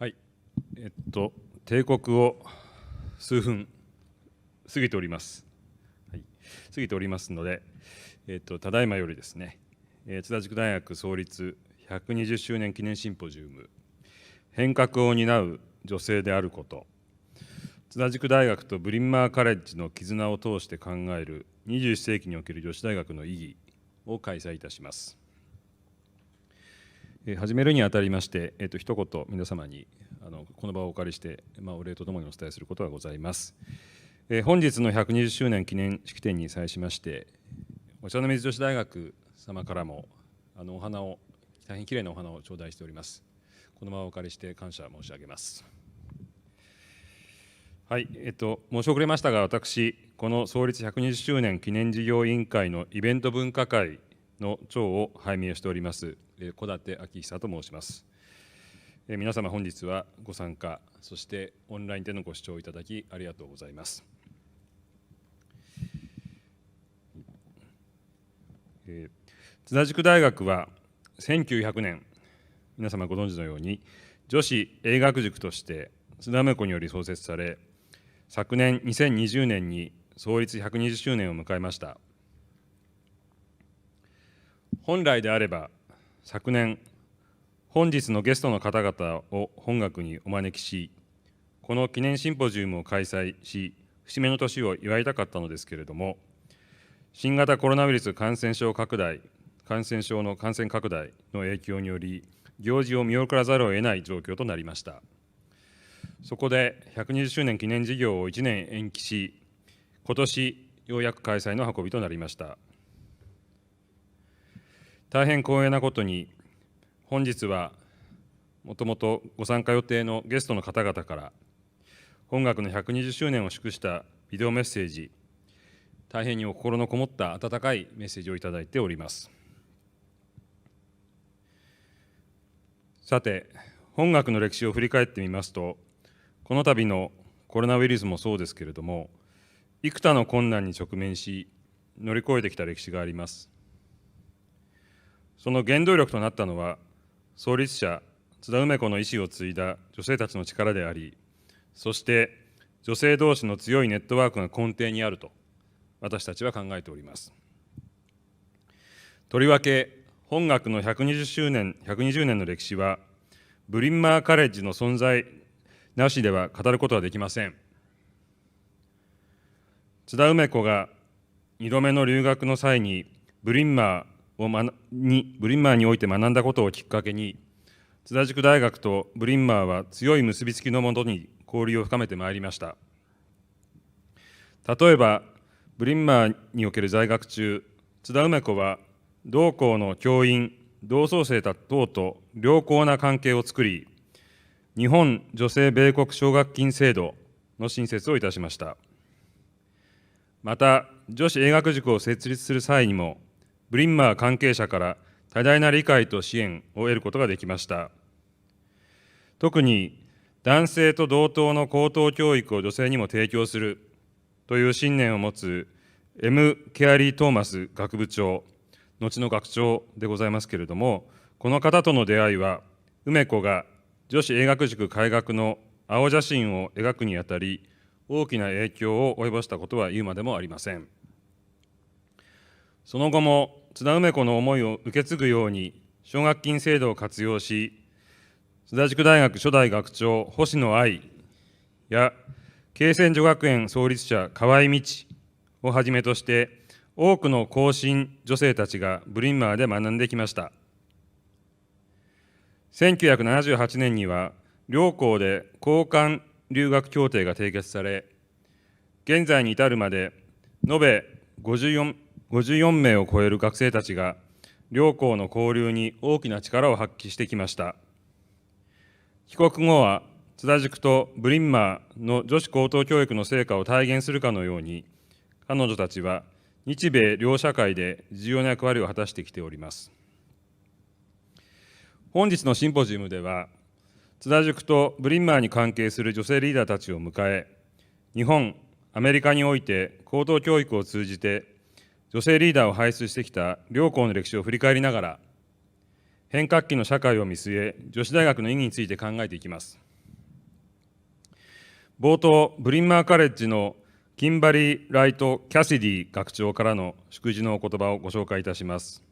はい、定刻を数分過ぎております。はい、過ぎておりますので、ただいまよりですね、津田塾大学創立120周年記念シンポジウム、変革を担う女性であること、津田塾大学とブリンマーカレッジの絆を通して考える21世紀における女子大学の意義を開催いたします。始めるにあたりまして、一言皆様にこの場をお借りして、お礼とともにお伝えすることがございます。本日の120周年記念式典に際しまして、お茶の水女子大学様からもお花を、大変きれいなお花を頂戴しております。この場をお借りして感謝申し上げます。はい、申し遅れましたが、私、この創立120周年記念事業委員会のイベント分科会の長を拝命しております小舘昭久と申します。皆様本日はご参加、そしてオンラインでのご視聴いただきありがとうございます。津田塾大学は1900年、皆様ご存知のように女子英学塾として津田梅子により創設され、昨年2020年に創立120周年を迎えました。本来であれば昨年、本日のゲストの方々を本学にお招きし、この記念シンポジウムを開催し、節目の年を祝いたかったのですけれども、新型コロナウイルス感染症の感染拡大の影響により、行事を見送らざるを得ない状況となりました。そこで120周年記念事業を1年延期し、今年ようやく開催の運びとなりました。大変光栄なことに、本日はもともとご参加予定のゲストの方々から本学の120周年を祝したビデオメッセージ、大変にお心のこもった温かいメッセージをいただいております。さて、本学の歴史を振り返ってみますと、この度のコロナウイルスもそうですけれども、幾多の困難に直面し乗り越えてきた歴史があります。その原動力となったのは、創立者津田梅子の意志を継いだ女性たちの力であり、そして女性同士の強いネットワークが根底にあると私たちは考えております。とりわけ本学の120年の歴史はブリンマーカレッジの存在なしでは語ることはできません。津田梅子が2度目の留学の際にブリンマーにおいて学んだことをきっかけに、津田塾大学とブリンマーは強い結びつきのもとに交流を深めてまいりました。例えば、ブリンマーにおける在学中、津田梅子は同校の教員、同窓生等と良好な関係を作り、日本女性米国奨学金制度の新設をいたしました。また、女子英学塾を設立する際にも、ブリンマー関係者から多大な理解と支援を得ることができました。特に男性と同等の高等教育を女性にも提供するという信念を持つケアリー・トーマス学部長、後の学長でございますけれども、この方との出会いは、梅子が女子英学塾開学の青写真を描くにあたり、大きな影響を及ぼしたことは言うまでもありません。その後も津田梅子の思いを受け継ぐように奨学金制度を活用し、津田塾大学初代学長星野愛や恵泉女学園創立者河合道をはじめとして多くの後進女性たちがブリンマーで学んできました。1978年には両校で交換留学協定が締結され、現在に至るまで延べ54名を超える学生たちが両校の交流に大きな力を発揮してきました。帰国後は津田塾とブリンマーの女子高等教育の成果を体現するかのように、彼女たちは日米両社会で重要な役割を果たしてきております。本日のシンポジウムでは、津田塾とブリンマーに関係する女性リーダーたちを迎え、日本、アメリカにおいて高等教育を通じて女性リーダーを輩出してきた両校の歴史を振り返りながら、変革期の社会を見据え、女子大学の意義について考えていきます。冒頭、ブリンマーカレッジのキンバリー・ライト・キャシディ学長からの祝辞のお言葉をご紹介いたします。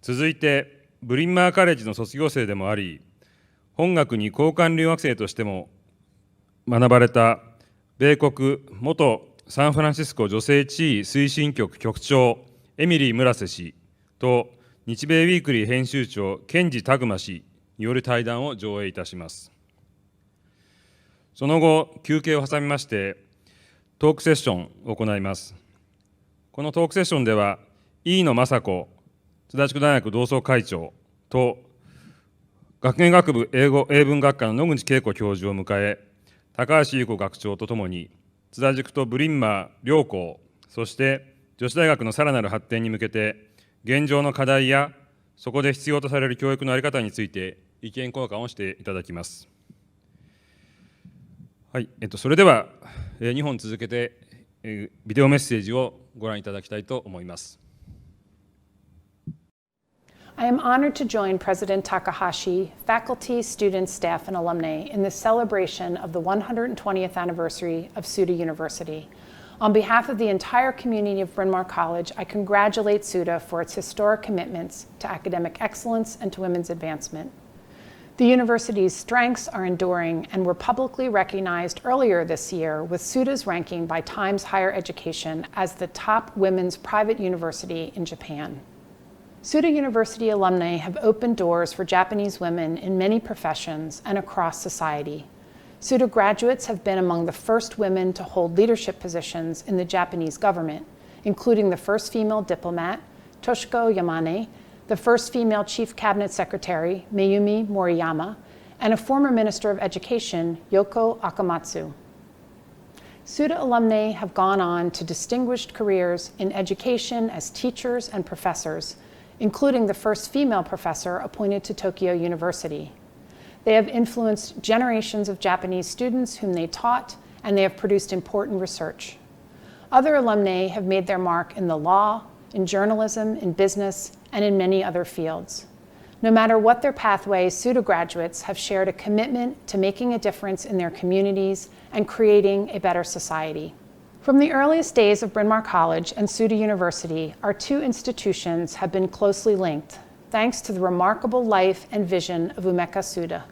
続いて、ブリンマーカレッジの卒業生でもあり、本学に交換留学生としても学ばれた米国元サンフランシスコ女性地位推進局局長エミリー・ムラセ氏と日米ウィークリー編集長ケンジ・タグマ氏による対談を上映いたします。その後、休憩を挟みまして、トークセッションを行います。このトークセッションでは、飯野雅子津田塾大学同窓会長と、学芸学部英語英文学科の野口恵子教授を迎え、高橋優子学長とともに、津田塾とブリンマー両校、そして女子大学のさらなる発展に向けて、現状の課題や、そこで必要とされる教育の在り方について意見交換をしていただきます。はい、それでは2本続けてビデオメッセージをご覧いただきたいと思います。I am honored to join President Takahashi, faculty, students, staff, and alumni in the celebration of the 120th anniversary of Tsuda University. On behalf of the entire community of Bryn Mawr College, I congratulate Tsuda for its historic commitments to academic excellence and to women's advancement. The university's strengths are enduring and were publicly recognized earlier this year with Tsuda's ranking by Times Higher Education as the top women's private university in Japan. Tsuda University alumni have opened doors for Japanese women in many professions and across society. Tsuda graduates have been among the first women to hold leadership positions in the Japanese government, including the first female diplomat, Toshiko Yamane, the first female chief cabinet secretary, Mayumi Moriyama, and a former minister of education, Yoko Akamatsu. Tsuda alumni have gone on to distinguished careers in education as teachers and professors, including the first female professor appointed to Tokyo University. They have influenced generations of Japanese students whom they taught, and they have produced important research. Other alumni have made their mark in the law, in journalism, in business, and in many other fields. No matter what their pathway, Tsuda graduates have shared a commitment to making a difference in their communities and creating a better society. From the earliest days of Bryn Mawr College and Tsuda University, our two institutions have been closely linked, thanks to the remarkable life and vision of Umeka Tsuda.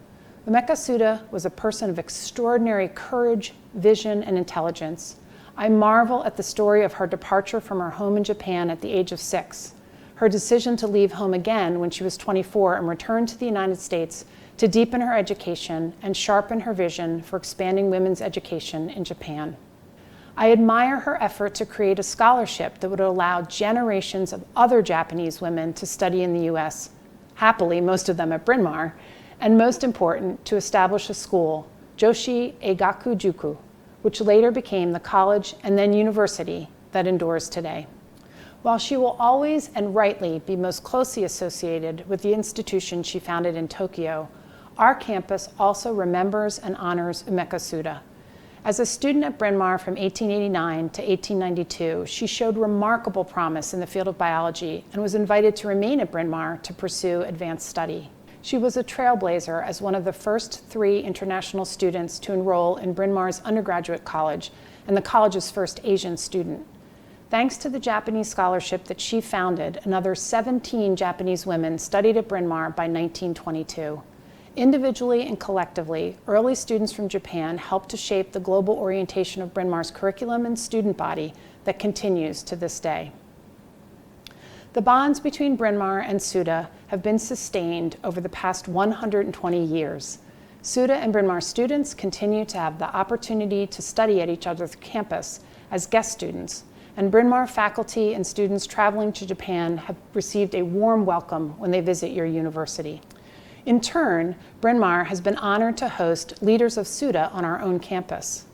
Umeka Tsuda was a person of extraordinary courage, vision, and intelligence. I marvel at the story of her departure from her home in Japan at the age of 6, her decision to leave home again when she was 24 and return to the United States to deepen her education and sharpen her vision for expanding women's education in Japan. I admire her effort to create a scholarship that would allow generations of other Japanese women to study in the US, happily most of them at Bryn Mawr, and most important, to establish a school, Joshi Eigaku Juku, which later became the college and then university that endures today. While she will always and rightly be most closely associated with the institution she founded in Tokyo, our campus also remembers and honors Umeka Tsuda. As a student at Bryn Mawr from 1889 to 1892, she showed remarkable promise in the field of biology and was invited to remain at Bryn Mawr to pursue advanced study. She was a trailblazer as one of the first 3 international students to enroll in Bryn Mawr's undergraduate college and the college's first Asian student. Thanks to the Japanese scholarship that she founded, another 17 Japanese women studied at Bryn Mawr by 1922. Individually and collectively, early students from Japan helped to shape the global orientation of Bryn Mawr's curriculum and student body that continues to this day. The bonds between Bryn Mawr and Tsuda have been sustained over the past 120 years. Tsuda and Bryn Mawr students continue to have the opportunity to study at each other's campus as guest students, and Bryn Mawr faculty and students traveling to Japan have received a warm welcome when they visit your university. In turn, Bryn Mawr has been honored to host leaders of Tsuda on our own campus.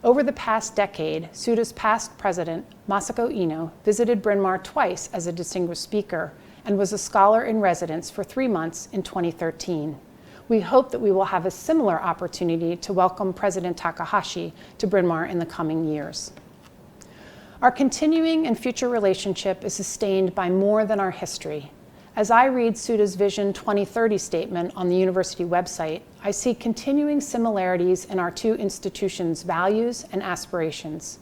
Over the past decade, Tsuda's past president, Masako Ino, visited Bryn Mawr twice as a distinguished speaker and was a scholar in residence for 3 months in 2013. We hope that we will have a similar opportunity to welcome President Takahashi to Bryn Mawr in the coming years. Our continuing and future relationship is sustained by more than our history. As I read Tsuda's Vision 2030 statement on the university website, I see continuing similarities in our two institutions' values and aspirations.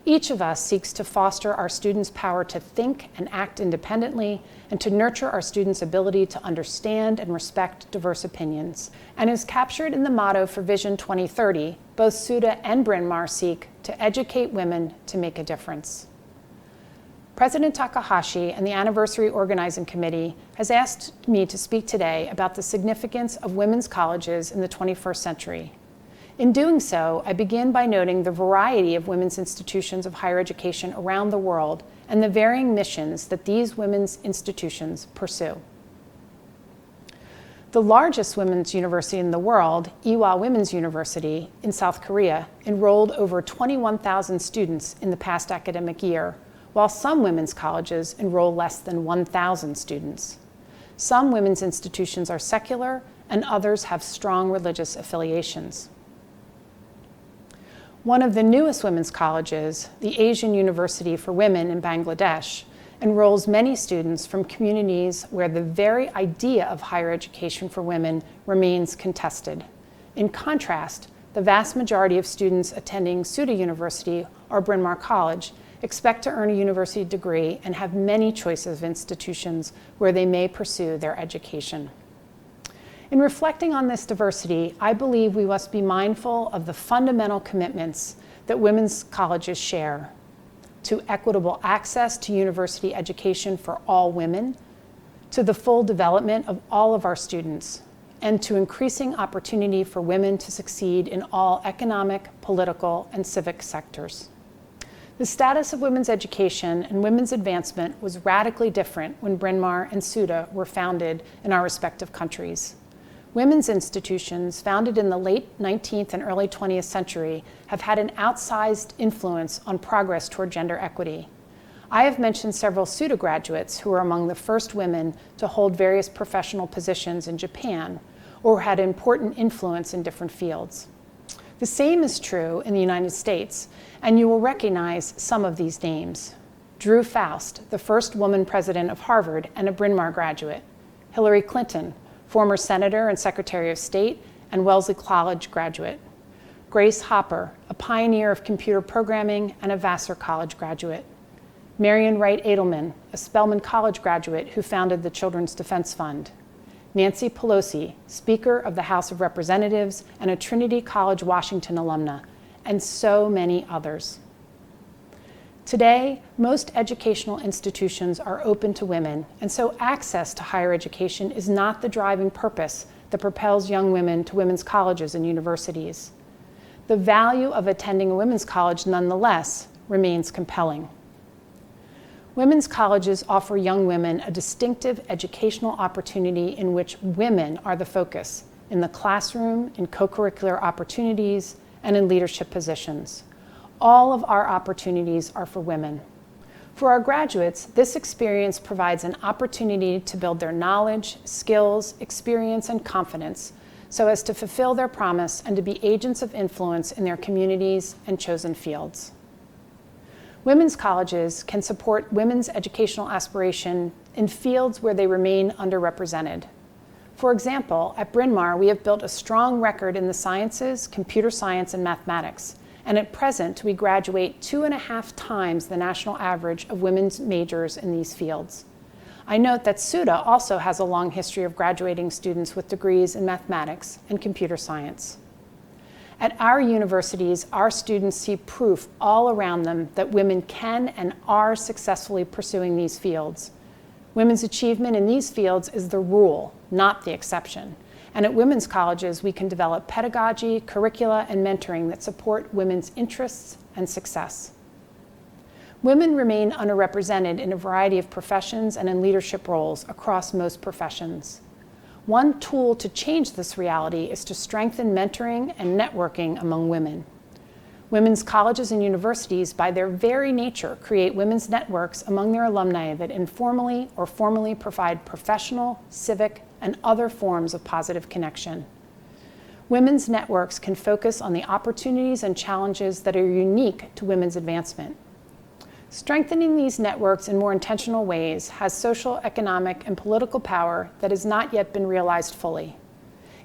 Each of us seeks to foster our students' power to think and act independently and to nurture our students' ability to understand and respect diverse opinions. And as captured in the motto for Vision 2030, both Tsuda and Bryn Mawr seek to educate women to make a difference. President Takahashi and the Anniversary Organizing Committee has asked me to speak today about the significance of women's colleges in the 21st century. In doing so, I begin by noting the variety of women's institutions of higher education around the world and the varying missions that these women's institutions pursue. The largest women's university in the world, Ewha Women's University in South Korea, enrolled over 21,000 students in the past academic year, while some women's colleges enroll less than 1,000 students. Some women's institutions are secular, and others have strong religious affiliations. One of the newest women's colleges, the Asian University for Women in Bangladesh, enrolls many students from communities where the very idea of higher education for women remains contested. In contrast, the vast majority of students attending Tsuda University or Bryn Mawr College expect to earn a university degree and have many choices of institutions where they may pursue their education. In reflecting on this diversity, I believe we must be mindful of the fundamental commitments that women's colleges share: to equitable access to university education for all women, to the full development of all of our students, and to increasing opportunity for women to succeed in all economic, political, and civic sectors. The status of women's education and women's advancement was radically different when Bryn Mawr and Tsuda were founded in our respective countries. Women's institutions founded in the late 19th and early 20th century have had an outsized influence on progress toward gender equity. I have mentioned several Tsuda graduates who were among the first women to hold various professional positions in Japan or had important influence in different fields. The same is true in the United States, and you will recognize some of these names. Drew Faust, the first woman president of Harvard and a Bryn Mawr graduate. Hillary Clinton, former Senator and Secretary of State and Wellesley College graduate. Grace Hopper, a pioneer of computer programming and a Vassar College graduate. Marian Wright Edelman, a Spelman College graduate who founded the Children's Defense Fund. Nancy Pelosi, Speaker of the House of Representatives and a Trinity College Washington alumna, and so many others. Today, most educational institutions are open to women, and so access to higher education is not the driving purpose that propels young women to women's colleges and universities. The value of attending a women's college, nonetheless, remains compelling. Women's colleges offer young women a distinctive educational opportunity in which women are the focus, in the classroom, in co-curricular opportunities, and in leadership positions. All of our opportunities are for women. For our graduates, this experience provides an opportunity to build their knowledge, skills, experience, and confidence so as to fulfill their promise and to be agents of influence in their communities and chosen fields. Women's colleges can support women's educational aspiration in fields where they remain underrepresented. For example, at Bryn Mawr, we have built a strong record in the sciences, computer science, and mathematics, and at present, we graduate 2.5 times the national average of women's majors in these fields. I note that Tsuda also has a long history of graduating students with degrees in mathematics and computer science. At our universities, our students see proof all around them that women can and are successfully pursuing these fields. Women's achievement in these fields is the rule, not the exception. And at women's colleges, we can develop pedagogy, curricula, and mentoring that support women's interests and success. Women remain underrepresented in a variety of professions and in leadership roles across most professions. One tool to change this reality is to strengthen mentoring and networking among women. Women's colleges and universities, by their very nature, create women's networks among their alumni that informally or formally provide professional, civic, and other forms of positive connection. Women's networks can focus on the opportunities and challenges that are unique to women's advancement. Strengthening these networks in more intentional ways has social, economic, and political power that has not yet been realized fully.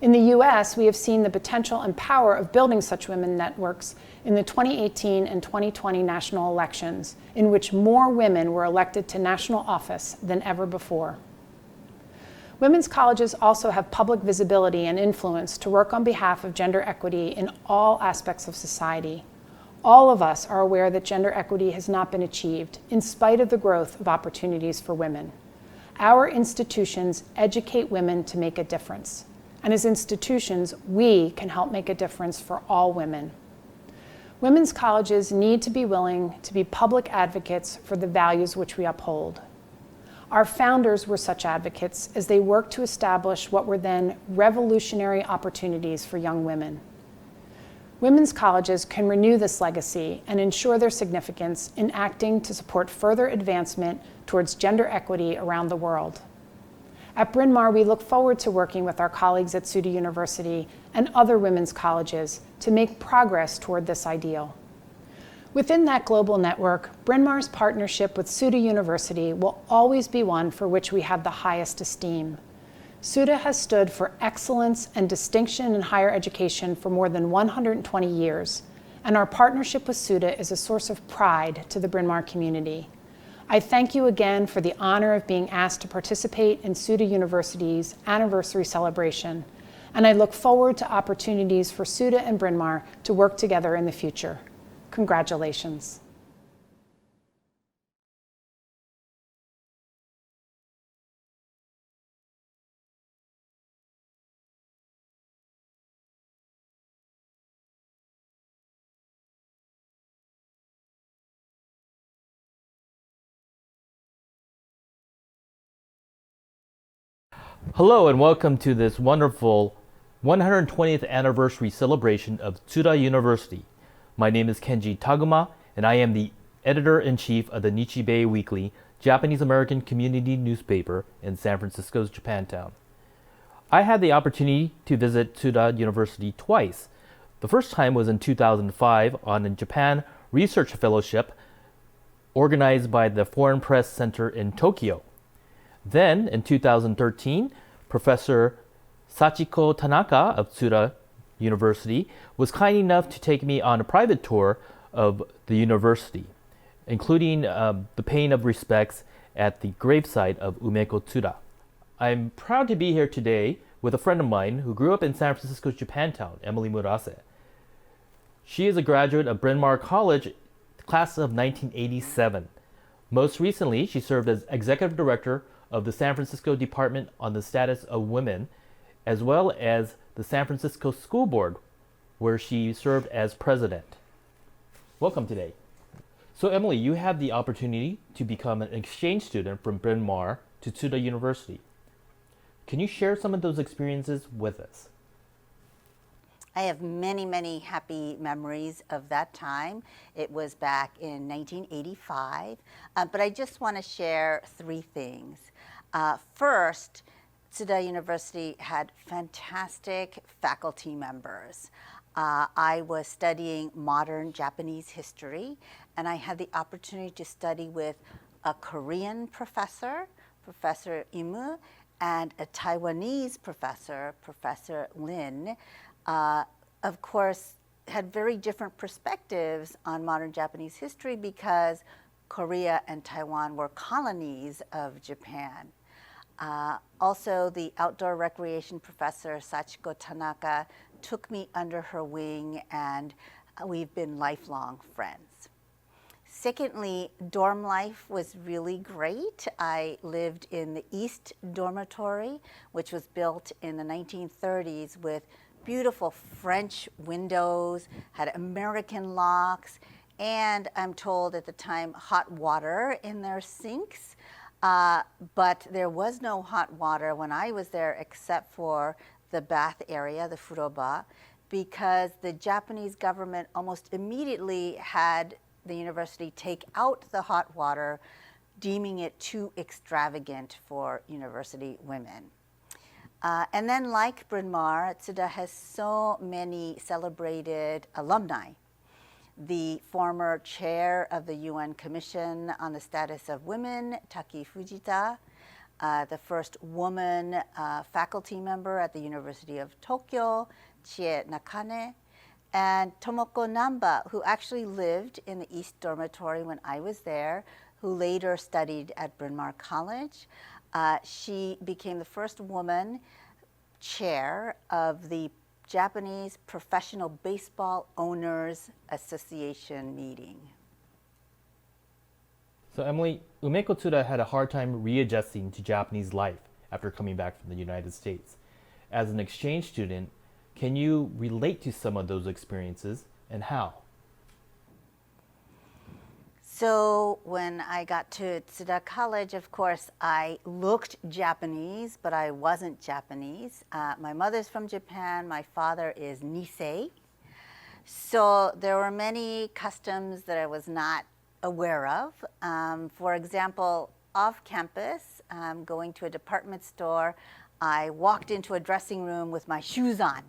In the US, we have seen the potential and power of building such women networks in the 2018 and 2020 national elections, in which more women were elected to national office than ever before. Women's colleges also have public visibility and influence to work on behalf of gender equity in all aspects of society. All of us are aware that gender equity has not been achieved, in spite of the growth of opportunities for women. Our institutions educate women to make a difference. And as institutions, we can help make a difference for all women. Women's colleges need to be willing to be public advocates for the values which we uphold. Our founders were such advocates as they worked to establish what were then revolutionary opportunities for young women. Women's colleges can renew this legacy and ensure their significance in acting to support further advancement towards gender equity around the world. At Bryn Mawr, we look forward to working with our colleagues at Tsuda University and other women's colleges to make progress toward this ideal. Within that global network, Bryn Mawr's partnership with Tsuda University will always be one for which we have the highest esteem. Tsuda has stood for excellence and distinction in higher education for more than 120 years, and our partnership with Tsuda is a source of pride to the Bryn Mawr community. I thank you again for the honor of being asked to participate in Tsuda University's anniversary celebration, and I look forward to opportunities for Tsuda and Bryn Mawr to work together in the future. Congratulations. Hello and welcome to this wonderful 120th anniversary celebration of Tsuda University. My name is Kenji Taguma and I am the editor-in-chief of the Nichibei Weekly, Japanese-American community newspaper in San Francisco's Japantown. I had the opportunity to visit Tsuda University twice. The first time was in 2005 on a Japan Research Fellowship organized by the Foreign Press Center in Tokyo. Then, in 2013, Professor Sachiko Tanaka of Tsuda University was kind enough to take me on a private tour of the university, including the paying of respects at the gravesite of Umeko Tsuda. I'm proud to be here today with a friend of mine who grew up in San Francisco's Japantown, Emily Murase. She is a graduate of Bryn Mawr College, class of 1987. Most recently, she served as executive director of the San Francisco Department on the Status of Women, as well as the San Francisco School Board, where she served as president. Welcome today. So Emily, you had the opportunity to become an exchange student from Bryn Mawr to Tsuda University. Can you share some of those experiences with us? I have many, many happy memories of that time. It was back in 1985, but I just want to share three things. First, Tsuda University had fantastic faculty members. I was studying modern Japanese history, and I had the opportunity to study with a Korean professor, Professor Imu, and a Taiwanese professor, Professor Lin. Of course, had very different perspectives on modern Japanese history because Korea and Taiwan were colonies of Japan. Also, the outdoor recreation professor, Sachiko Tanaka, took me under her wing, and we've been lifelong friends. Secondly, dorm life was really great. I lived in the East Dormitory, which was built in the 1930s with beautiful French windows, had American locks, and I'm told at the time hot water in their sinks. But there was no hot water when I was there except for the bath area, the furoba, because the Japanese government almost immediately had the university take out the hot water, deeming it too extravagant for university women. And then, like Bryn Mawr, Tsuda has so many celebrated alumni. the former chair of the UN Commission on the Status of Women, Taki Fujita, the first woman faculty member at the University of Tokyo, Chie Nakane, and Tomoko Namba, who actually lived in the East Dormitory when I was there, who later studied at Bryn Mawr College. She became the first woman chair of the Japanese Professional Baseball Owners Association meeting. So Emily, Umeko Tsuda had a hard time readjusting to Japanese life after coming back from the United States. As an exchange student, can you relate to some of those experiences and how? So when I got to Tsuda College, of course, I looked Japanese, but I wasn't Japanese. My mother's from Japan. My father is Nisei. So there were many customs that I was not aware of. For example, off campus, going to a department store, I walked into a dressing room with my shoes on.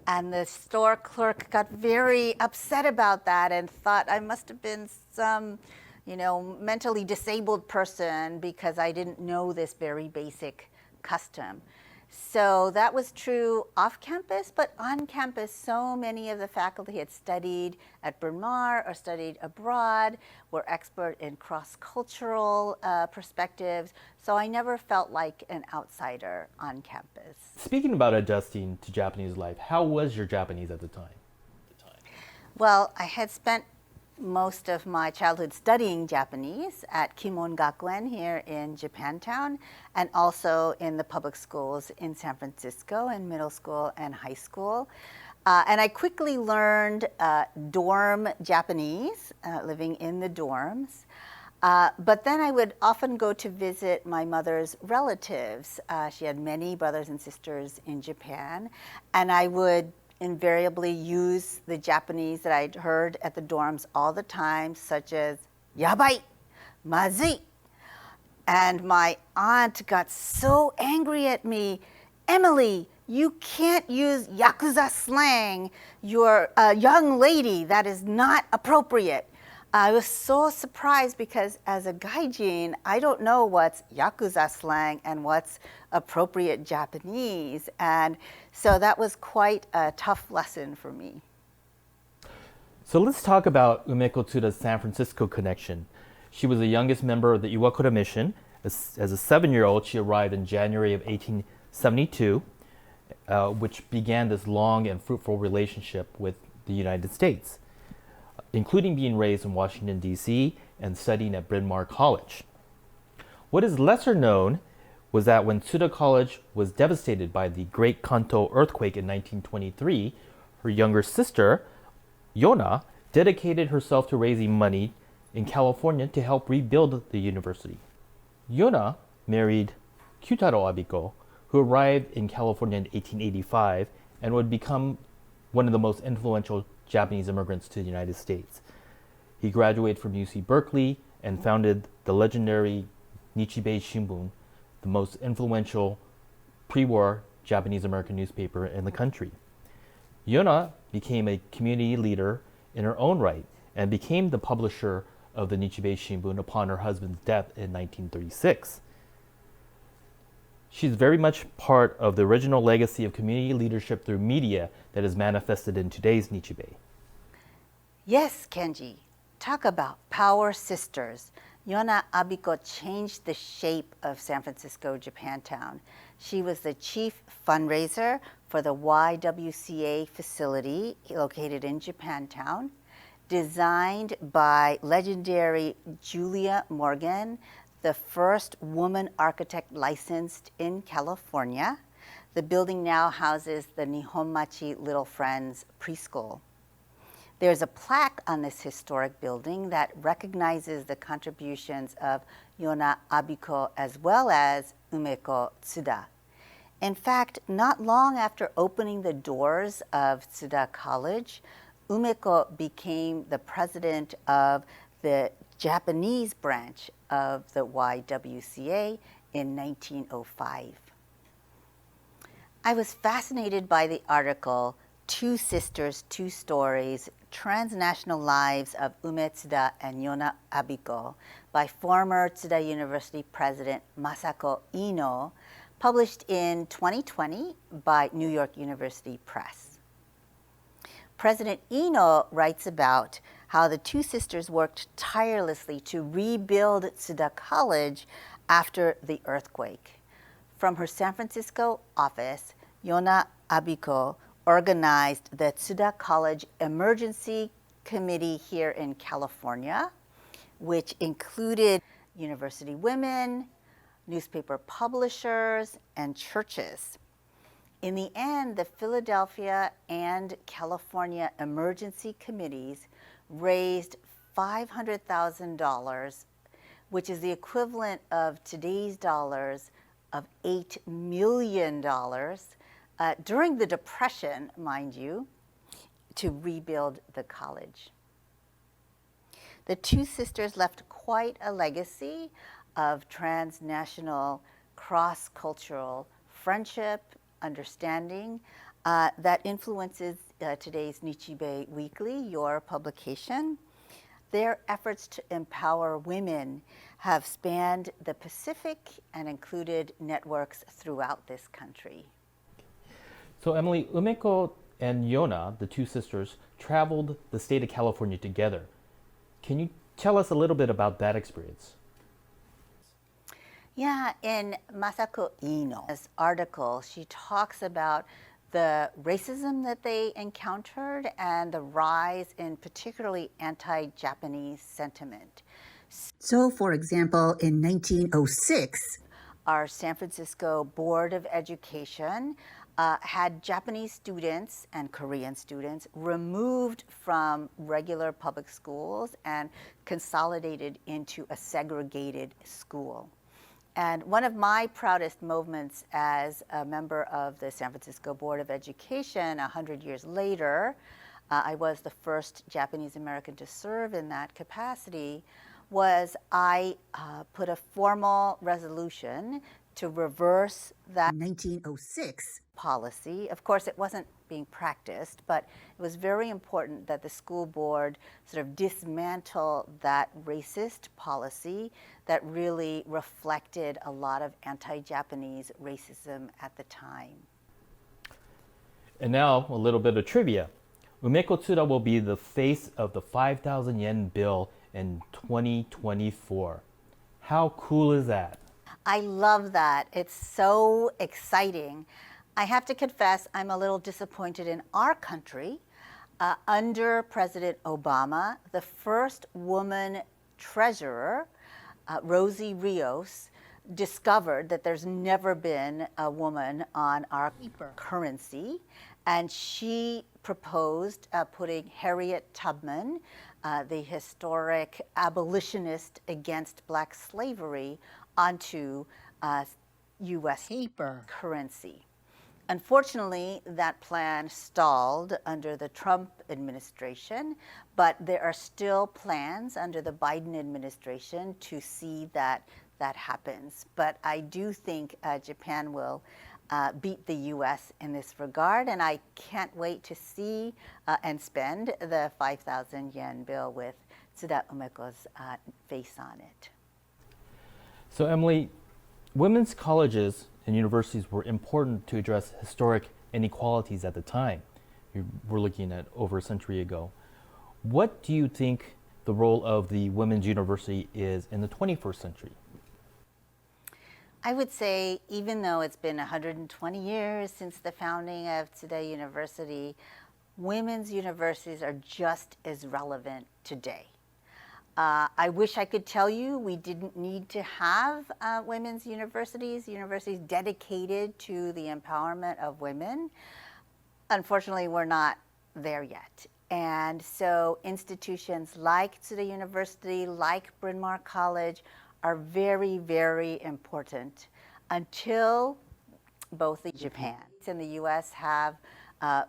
And the store clerk got very upset about that and thought I must have been some, mentally disabled person because I didn't know this very basic custom. So that was true off campus, but on campus, so many of the faculty had studied at Bryn Mawr or studied abroad, were expert in cross-cultural perspectives, so I never felt like an outsider on campus. Speaking about adjusting to Japanese life, how was your Japanese at the time? Well, I had spent most of my childhood studying Japanese at Kimon Gakuen here in Japantown, and also in the public schools in San Francisco in middle school and high school. And I quickly learned dorm Japanese, living in the dorms. But then I would often go to visit my mother's relatives. She had many brothers and sisters in Japan, and I would invariably use the Japanese that I'd heard at the dorms all the time, such as yabai, mazui. And my aunt got so angry at me. Emily, you can't use Yakuza slang. You're a young lady. That is not appropriate. I was so surprised because as a gaijin, I don't know what's Yakuza slang and what's appropriate Japanese. And so that was quite a tough lesson for me. So let's talk about Umeko Tsuda's San Francisco connection. She was the youngest member of the Iwakura Mission. As a 7-year-old, she arrived in January of 1872, which began this long and fruitful relationship with the United States, including being raised in Washington, D.C. and studying at Bryn Mawr College. What is lesser known was that when Tsuda College was devastated by the Great Kanto earthquake in 1923, her younger sister, Yona, dedicated herself to raising money in California to help rebuild the university. Yona married Kyutaro Abiko, who arrived in California in 1885 and would become one of the most influential Japanese immigrants to the United States. He graduated from UC Berkeley and founded the legendary Nichibei Shimbun, the most influential pre-war Japanese American newspaper in the country. Yona became a community leader in her own right and became the publisher of the Nichibei Shimbun upon her husband's death in 1936. She's very much part of the original legacy of community leadership through media that is manifested in today's Nichibei. Yes, Kenji. Talk about power sisters. Yona Abiko changed the shape of San Francisco Japantown. She was the chief fundraiser for the YWCA facility located in Japantown, designed by legendary Julia Morgan, the first woman architect licensed in California. The building now houses the Nihonmachi Little Friends preschool. There's a plaque on this historic building that recognizes the contributions of Yona Abiko as well as Umeko Tsuda. In fact, not long after opening the doors of Tsuda College, Umeko became the president of the Japanese branch of the YWCA in 1905. I was fascinated by the article, Two Sisters, Two Stories, Transnational Lives of Ume Tsuda and Yona Abiko by former Tsuda University President Masako Ino, published in 2020 by New York University Press. President Ino writes about how the two sisters worked tirelessly to rebuild Tsuda College after the earthquake. From her San Francisco office, Yona Abiko organized the Tsuda College Emergency Committee here in California, which included university women, newspaper publishers, and churches. In the end, the Philadelphia and California emergency committees raised $500,000, which is the equivalent of today's dollars of $8 million during the Depression, mind you, to rebuild the college. The two sisters left quite a legacy of transnational, cross-cultural friendship, understanding that influences today's Nichibei Weekly, your publication. Their efforts to empower women have spanned the Pacific and included networks throughout this country. So Emily, Umeko and Yona, the two sisters, traveled the state of California together. Can you tell us a little bit about that experience? Yeah, in Masako Ino's article, she talks about the racism that they encountered and the rise in particularly anti-Japanese sentiment. So, for example, in 1906, our San Francisco Board of Education had Japanese students and Korean students removed from regular public schools and consolidated into a segregated school. And one of my proudest moments as a member of the San Francisco Board of Education 100 years later, I was the first Japanese American to serve in that capacity, was I put a formal resolution to reverse that 1906 policy. Of course, it wasn't being practiced, but it was very important that the school board sort of dismantle that racist policy that really reflected a lot of anti-Japanese racism at the time. And now, a little bit of trivia. Umeko Tsuda will be the face of the 5,000 yen bill in 2024. How cool is that? I love that. It's so exciting. I have to confess, I'm a little disappointed in our country. Under President Obama, the first woman treasurer, Rosie Rios, discovered that there's never been a woman on our currency, and she proposed putting Harriet Tubman, the historic abolitionist against black slavery, onto U.S. paper currency. Unfortunately, that plan stalled under the Trump administration, but there are still plans under the Biden administration to see that that happens. But I do think Japan will beat the U.S. in this regard, and I can't wait to see and spend the 5,000 yen bill with Tsuda Umeko's face on it. So Emily, women's colleges and universities were important to address historic inequalities at the time. We're looking at over a century ago. What do you think the role of the women's university is in the 21st century? I would say, even though it's been 120 years since the founding of Tsuda University, women's universities are just as relevant today. I wish I could tell you we didn't need to have women's universities dedicated to the empowerment of women. Unfortunately, we're not there yet. And so institutions like Tsuda University, like Bryn Mawr College, are very, very important until both Japan and the US have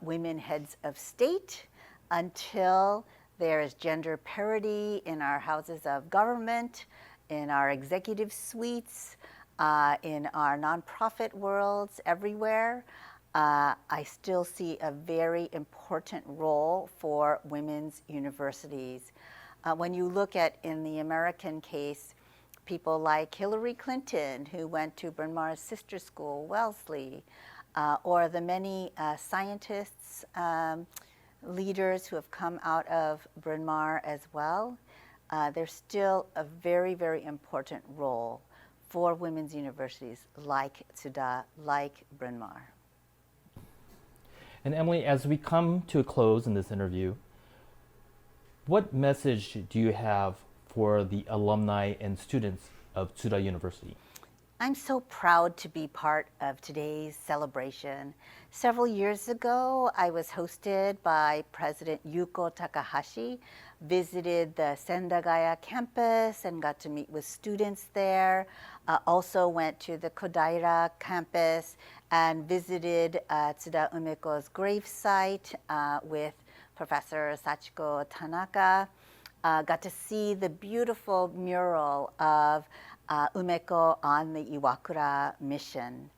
women heads of state, until there is gender parity in our houses of government, in our executive suites, in our nonprofit worlds, everywhere. I still see a very important role for women's universities. When you look at, in the American case, people like Hillary Clinton, who went to Bryn Mawr's sister school, Wellesley, or the many scientists, leaders who have come out of Bryn Mawr as well, there's still a very, very important role for women's universities like Tsuda, like Bryn Mawr. And Emily, as we come to a close in this interview, what message do you have for the alumni and students of Tsuda University? I'm so proud to be part of today's celebration. Several years ago, I was hosted by President Yuko Takahashi, visited the Sendagaya campus and got to meet with students there. Also went to the Kodaira campus and visited Tsuda Umeko's gravesite with Professor Sachiko Tanaka. Got to see the beautiful mural of Umeko on the Iwakura mission.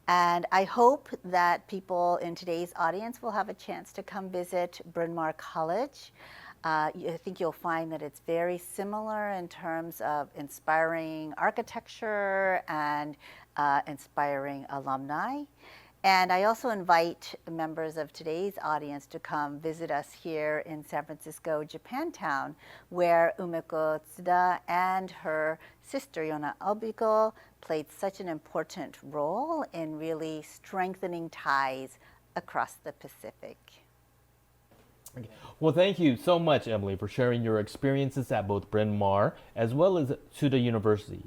And I hope that people in today's audience will have a chance to come visit Bryn Mawr College. I think you'll find that it's very similar in terms of inspiring architecture and inspiring alumni. And I also invite members of today's audience to come visit us here in San Francisco, Japantown, where Umeko Tsuda and her sister Yona Obiko played such an important role in really strengthening ties across the Pacific. Okay. Well, thank you so much, Emily, for sharing your experiences at both Bryn Mawr as well as Tsuda University.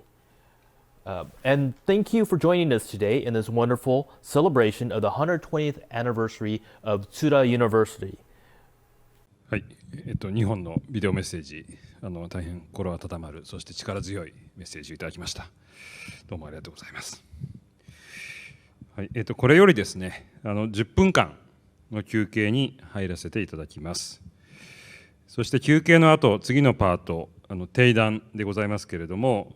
And thank you for joining us today in this wonderful celebration of the 120th anniversary of Tsuda University. はい、日本のビデオメッセージ、大変心温まる、そして力強いメッセージをいただきました。どうもありがとうございます。はい、これよりですね、10分間の休憩に入らせていただきます。そして休憩の後、次のパート、定談でございますけれども、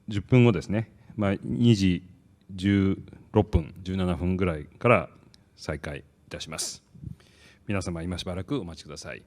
10分後ですね、2時16分、17分ぐらいから再開いたします。皆様、今しばらくお待ちください。